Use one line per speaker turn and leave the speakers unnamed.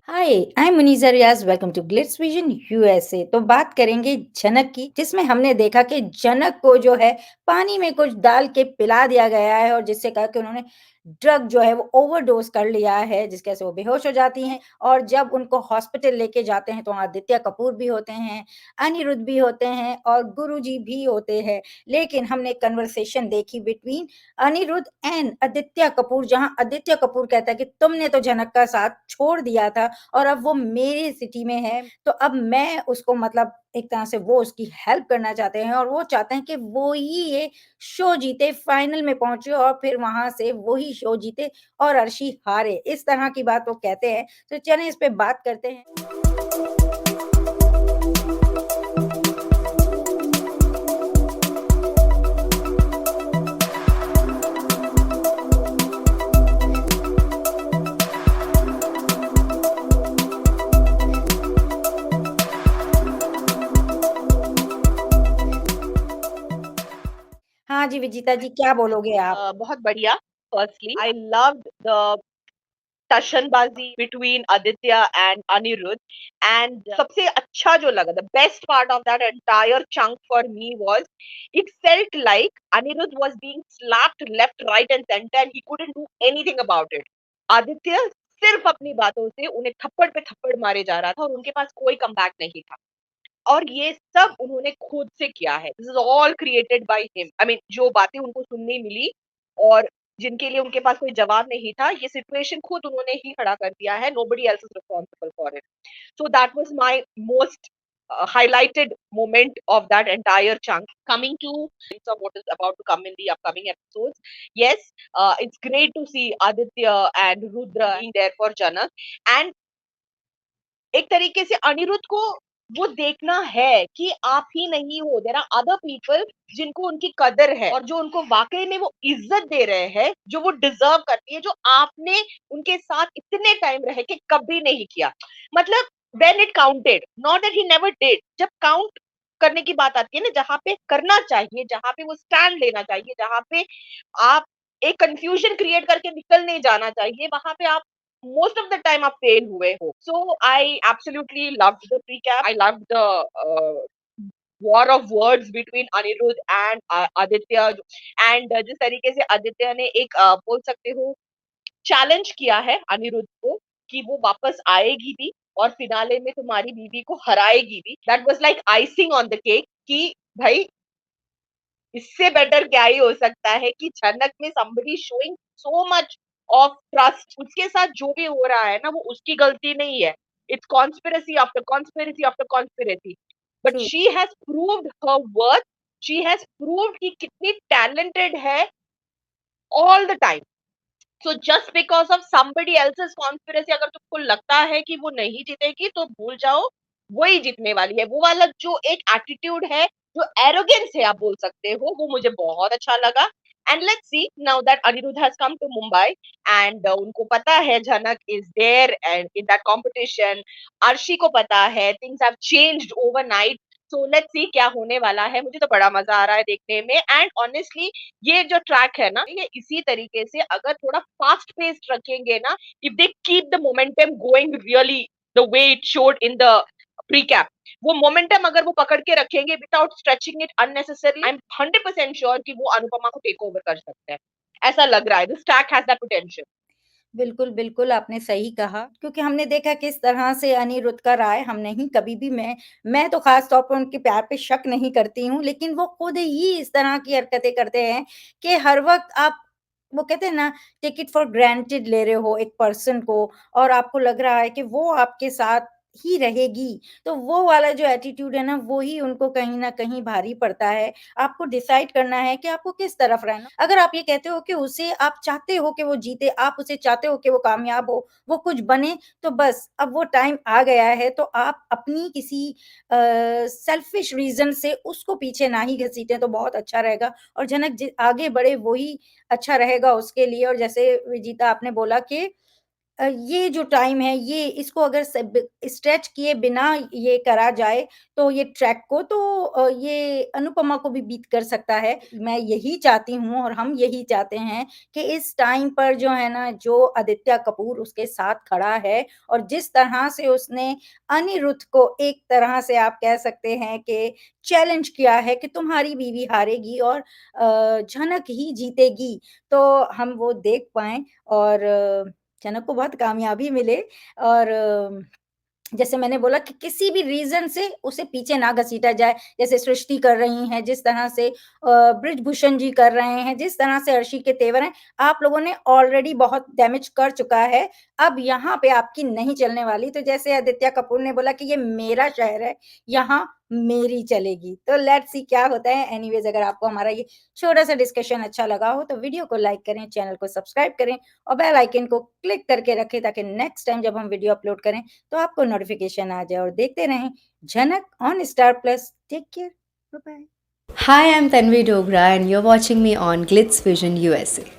Hi, I am Muniza Riaz, welcome to Glitz Vision USA. तो बात करेंगे जनक की, जिसमें हमने देखा कि जनक को जो है पानी में कुछ डाल के पिला दिया गया है और जिससे कहा कि उन्होंने ड्रग जो है वो ओवरडोज़ कर लिया है, जिसकी वजह से वो बेहोश हो जाती हैं और जब उनको हॉस्पिटल लेके जाते हैं तो वहाँ आदित्य कपूर भी होते हैं, अनिरुद्ध भी होते हैं और गुरुजी भी होते हैं। लेकिन हमने एक कन्वर्सेशन देखी बिटवीन अनिरुद्ध एंड आदित्य कपूर, जहाँ आदित्य कपूर कहता है कि तुमने तो जनक का साथ छोड़ दिया था और अब वो मेरी सिटी में है, तो अब मैं उसको मतलब एक तरह से वो उसकी हेल्प करना चाहते हैं और वो चाहते हैं कि वो ही ये शो जीते, फाइनल में पहुँचे और फिर वहाँ से वो ही शो जीते और अर्शी हारे। इस तरह की बात वो कहते हैं, तो चलें इस पे बात करते हैं। हाँ जी, विजेता जी क्या बोलोगे आप?
बहुत बढ़िया। फर्स्टली आई लव्ड द टशनबाजी between Aditya and Aniruddh and सबसे अच्छा जो लगा the best part of that entire chunk for me was it felt like Aniruddh was being slapped left right and centre and he couldn't do anything about it. Aditya सिर्फ अपनी बातों से उन्हें थप्पड़ पे थप्पड़ मारे जा रहा था और उनके पास कोई कमबैक नहीं था और ये सब उन्होंने खुद से किया है। This is all created by him. I mean जो बातें उनको सुनने मिली और जिनके लिए उनके पास कोई जवाब नहीं था, ये सिचुएशन खुद उन्होंने ही खड़ा कर दिया है। Nobody else is responsible for it. So that was my most highlighted moment of that entire chunk. Coming to what is about to come in the upcoming episodes, yes, it's great to see Aditya and Rudra being there for Janak, and एक तरीके से अनिरुद्ध को वो देखना है कि आप ही नहीं हो, देयर आर अदर पीपल जिनको उनकी कदर है और जो उनको वाकई में वो इज्जत दे रहे हैं जो वो डिजर्व करती है, जो आपने उनके साथ इतने टाइम रह के कभी नहीं किया। मतलब when it counted, not that he never did, जब काउंट करने की बात आती है ना, जहां पे करना चाहिए, जहां पे वो स्टैंड लेना चाहिए, जहां पे आप एक कंफ्यूजन क्रिएट करके निकल नहीं जाना चाहिए, वहां पे आप most of the time आप fail हुए हो। So I absolutely loved the recap. I loved the war of words between Anirudh and Aditya, and जिस तरीके से आदित्य ने एक बोल सकते हो चैलेंज किया है अनिरुद्ध को कि वो वापस आएगी भी और फिनाले में तुम्हारी बीवी को हराएगी भी। That was like icing on the cake कि भाई इससे बेटर क्या ही हो सकता है कि जनक में somebody showing so much of trust, उसके साथ जो भी हो रहा है ना वो उसकी गलती नहीं है। It's conspiracy after conspiracy after conspiracy, but
true.
she has proved her worth, she has proved कि कितनी talented है all the time. So just because of somebody else's conspiracy अगर तुमको लगता है कि वो नहीं जीतेगी तो भूल जाओ, वही जीतने वाली है। वो वाला जो एक एटीट्यूड है, जो एरोगेंस है आप बोल सकते हो, वो मुझे बहुत अच्छा लगा। And let's see now that Aniruddh has come to Mumbai and उनको पता है Janak is there and in that competition, Arshi को पता है things have changed overnight. So let's see क्या होने वाला है। मुझे तो बड़ा मजा आ रहा है देखने में एंड ऑनेस्टली ये जो ट्रैक है ना, ये इसी तरीके से अगर थोड़ा फास्ट पेस्ड रखेंगे ना, if they keep the momentum going really the way it showed in the precap, वो मोमेंटम अगर वो पकड़ के रखेंगे without stretching it unnecessarily, I am 100% sure कि वो अनुपमा को टेक ओवर कर सकते हैं। ऐसा लग रहा है this track has that potential.
बिल्कुल, बिल्कुल, आपने सही कहा क्योंकि हमने देखा किस तरह से अनिरुद्ध का राय हम नहीं कभी भी मैं तो ख़ास तौर पर उनके प्यार पे शक नहीं करती हूँ, लेकिन वो खुद ही इस तरह की हरकतें करते हैं कि हर वक़्त आप वो कहते हैं ना टेक इट फॉर ग्रांटेड ले रहे हो एक पर्सन को और आपको लग रहा है कि वो आपके साथ ही रहेगी, तो वो वाला जो एटीट्यूड है ना, वो ही उनको कहीं न कहीं भारी पड़ता है। आपको डिसाइड करना है कि आपको किस तरफ रहना। अगर आप ये कहते हो कि उसे आप चाहते हो कि वो जीते, आप उसे चाहते हो कि वो कामयाब हो, वो कुछ बने, तो बस अब वो टाइम आ गया है, तो आप अपनी किसी सेल्फिश रीज़न से उसको पीछे ना ही घसीटें तो बहुत अच्छा रहेगा और जनक जि आगे बढ़े वो ही अच्छा रहेगा उसके लिए और जैसे विजीता आपने बोला कि ये जो टाइम है, ये इसको अगर स्ट्रेच किए बिना ये करा जाए, तो ये ट्रैक को तो ये अनुपमा को भी बीट कर सकता है। मैं यही चाहती हूँ और हम यही चाहते हैं कि इस टाइम पर जो है ना, जो आदित्य कपूर उसके साथ खड़ा है और जिस तरह से उसने अनिरुद्ध को एक तरह से आप कह सकते हैं कि चैलेंज किया है कि तुम्हारी बीवी हारेगी और झनक ही जीतेगी। तो हम वो देख पाएँ और जनक को बहुत कामयाबी मिले और जैसे मैंने बोला कि किसी भी रीज़न से उसे पीछे ना घसीटा जाए। जैसे सृष्टि कर रही हैं, जिस तरह से बृजभूषण जी कर रहे हैं, जिस तरह से अर्शी के तेवर हैं, आप लोगों ने ऑलरेडी बहुत डैमेज कर चुका है। अब यहाँ पे आपकी नहीं चलने वाली। तो जैसे आदित्य कपूर ने बोला कि ये मेरा शहर है, यहाँ मेरी चलेगी। तो लेट्स सी क्या होता है। एनीवेज़ अगर आपको हमारा ये छोटा-सा डिस्कशन अच्छा लगा हो, तो वीडियो को लाइक करें, चैनल को सब्सक्राइब करें और बेल आइकन को क्लिक करके रखें ताकि नेक्स्ट टाइम जब हम वीडियो अपलोड करें, तो आपको नोटिफिकेशन आ जाए और देखते रहें Jhanak on Star Plus. Take care, bye bye.
Hi, I'm Tanvi Dogra, and you're watching me on Glitz Vision USA.